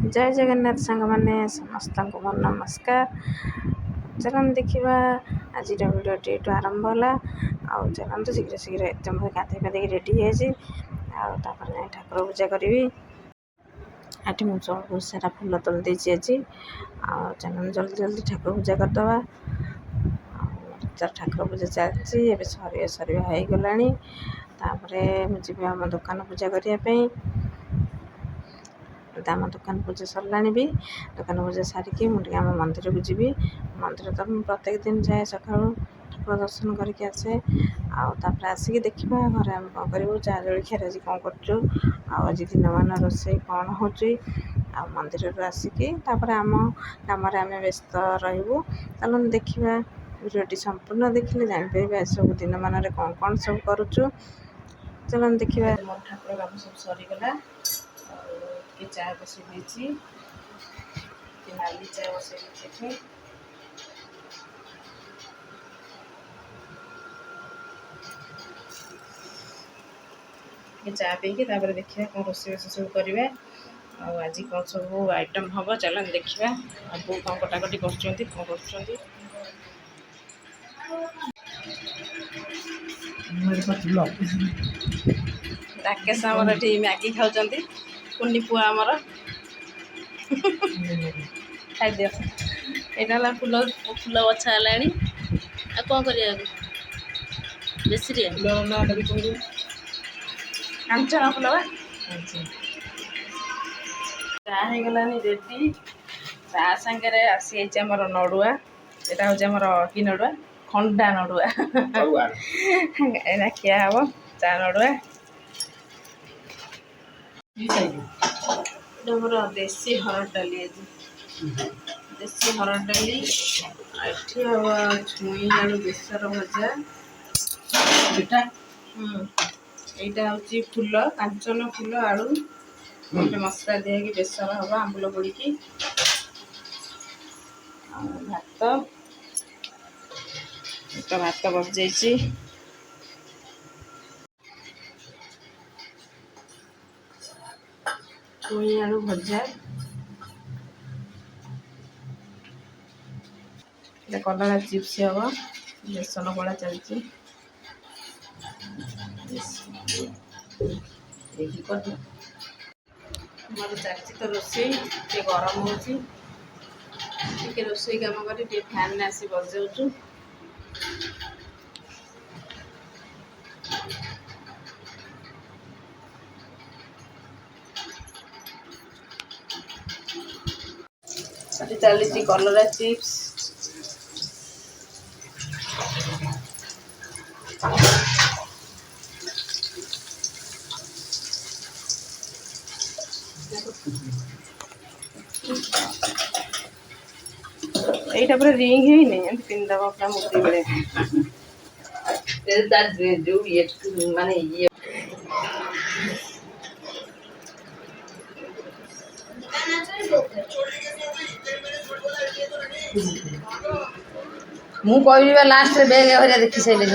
जय जगन्नाथ सांग मैंने समस्त को मोर नमस्कार। चलते देखा आज भिडियो ये आरंभ है। आउ चलते शीघ्र शीघ्र एकदम गाधे पाधे रेडी है ठाकुर पूजा करी। आठ मुझे बहुत सारा फूल तोल देती आज। चल जल्दी जल्दी ठाकुर पूजा करदे। ठाकुर पूजा चलती सर हो गला। मुझे आम दुकान पूजा करने आम दुकान पूजा सरला भी। दुकान पूजा सारिकी मुझे आम मंदिर को जी। मंदिर तो प्रत्येक दिन जाए सका ठाकुर दर्शन करके आसे। आसिक देखा घर आम कौन करूँ चा जलखिया आज कौन कर दिन मान रोसे कौन हो मंदिर आसिकी आम कम आम व्यस्त रू। चलो देखा भिडियो संपूर्ण देखिले जापर सब दिन मान कौन कौन सब करुचु। चलो देखा मोर ठाकुर काम सब सरीगला। चाय बसई नाली चाय बसई चा पी देखिए कौन रोसे सब करेंगे। आज कौन सब आइटम हम चल देखा। बो कौन कटाकटी कर राकेश आमर ये मैगी खाऊँ कुन्नी पुआ आमर खाई यहाँ फूल फूल बछा है। कौन कर बेसी कांचन फूल चा हो गला रेडी। चा सांगे आसी आमर नड़ुआ। यहाँ हूँ आमर कि नड़ुआ खंडा नड़ुआ खिया हम चा नड़ुआ। मोर देसी हरड़ डाली देसी हरड़ डाली ये छुई आलू बेसर भजा यहाँ हूँ फूल कांचन फूल आलू मसला दिखी बेसर हम आंबुल पड़ी भात बस जाइए। छुई आलू भजा कलरा चिप्स हम बेसन बड़ा चलती मोर चलती तो रोसे गरम हो रोसे कम कर फैन में आसी बजाऊ। चली कलरा चिप्स यहाँ पूरा रिंग ही नहीं पिंदवा पूरा मुक्ति बेले जो ये माने ये मु कह लास्ट बैग हरिया देखी सारे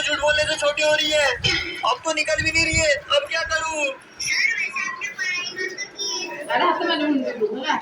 झूठ बोलने से छोटी हो रही है। अब तो निकल भी नहीं रही है। अब क्या करूं? अरे हाथ में लूंगा